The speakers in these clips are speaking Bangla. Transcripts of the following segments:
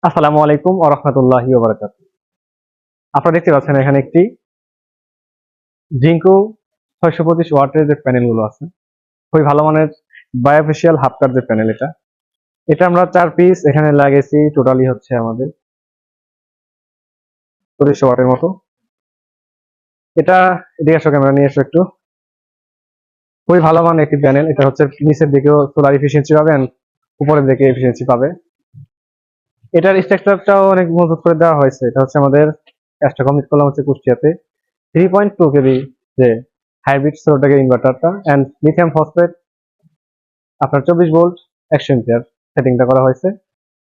আসসালামু আলাইকুম ওয়া রাহমাতুল্লাহি ওয়া বারাকাতুহু। আপনারা দেখতে পাচ্ছেন এখানে একটি জিঙ্কো 625 ওয়াটের যে প্যানেলগুলো আছে, খুবই ভালো মানের বায়োফেশিয়াল হাফ কাট যে প্যানেল এটা আমরা 4 পিস এখানে লাগিয়েছি। টোটালি হচ্ছে আমাদের 2400 ওয়াটের মতো। এটা এদিকে আসো, ক্যামেরা নিয়ে এসো একটু। খুবই ভালো মানের একটি প্যানেল। এটা হচ্ছে নিচের দিকেও সোলার এফিসিয়েন্সি পাবে and উপরের দিকে এফিসিয়েন্সি পাবে। এটার স্ট্রাকচারটাও অনেক মজবুত করে দেওয়া হয়েছে। এটা হচ্ছে আমাদের কাজটা কমপ্লিট করলাম হচ্ছে কুষ্টিয়াতে 3.2 কেভি যে হাইব্রিড সোলার ইনভার্টারটা এন্ড লিথিয়াম ফসফেট আপনার 24 ভোল্ট 100 এম্পিয়ার সেটিংটা করা হয়েছে।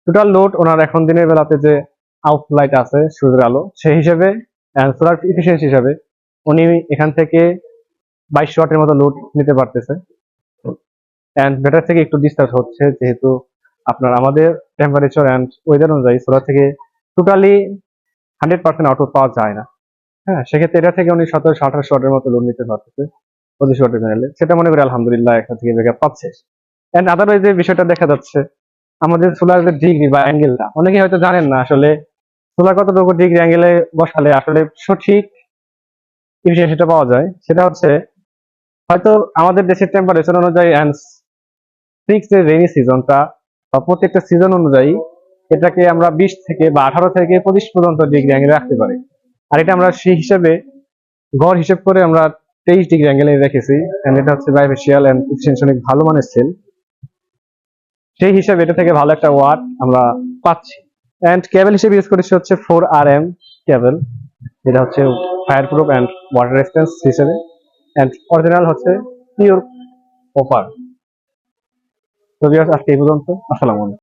টোটাল লোড ওনার এখন দিনের বেলাতে যে আউট লাইট আছে সূর্যের আলো সেই হিসেবে সোলার এফিসিয়েন্সি হিসাবে উনি এখান থেকে 22 ওয়াটের মতো লোড নিতে পারতেছে। এন্ড ব্যাটারি থেকে একটু ডিসচার্জ হচ্ছে, যেহেতু আপনার আমাদের টেম্পারেচার এন্ড ওয়েদার অনুযায়ী সোলার থেকে টোটালি 100% আউটপুট পাওয়া যায় না। হ্যাঁ, সেক্ষেত্রে এটা থেকে উনি 1700-1800 ওয়াটের মতো লোড নিতে পারতেছে 25 ওয়াটের প্যানেলে। সেটা মনে করি আলহামদুলিল্লাহ এখান থেকে ব্যাকআপ পাচ্ছে। এন্ড আদারওয়াইজ যে বিষয়টা দেখা যাচ্ছে, আমাদের সোলার যে ডিগ্রি বা অ্যাঙ্গেলটা অনেকে হয়তো জানেন না আসলে সোলার কতটুকু ডিগ্রি অ্যাঙ্গেলে বসালে আসলে সঠিক এফিসিয়েন্সিটা পাওয়া যায়। সেটা হচ্ছে হয়তো আমাদের দেশের টেম্পারেচার অনুযায়ী এন্ড ফিক্স যে রেইনি সিজনটা বা প্রত্যেকটা সিজন অনুযায়ী এটাকে আমরা 20 থেকে বা 18 থেকে 25 পর্যন্ত ডিগ্রি অ্যাঙ্গেলে রাখতে পারি। আর এটা আমরা সেই হিসেবে গড় হিসেব করে আমরা 23 ডিগ্রি অ্যাঙ্গেলে রেখেছি। এন্ড এটা হচ্ছে বাইফেশিয়াল এন্ড এফিসিয়েন্সি অনেক ভালো মানের সেল। সেই হিসাবে এটা থেকে ভালো একটা ওয়াট আমরা পাচ্ছি। এন্ড কেবল হিসেবে ইউজ করেছি হচ্ছে 4RM কেবল, যেটা হচ্ছে fire proof and water resistance হিসেবে। এন্ড অরিজিনাল হচ্ছে পিওর কপার। তো ভিউয়ার্স, আজকে এই পর্যন্ত। আসসালামু আলাইকুম।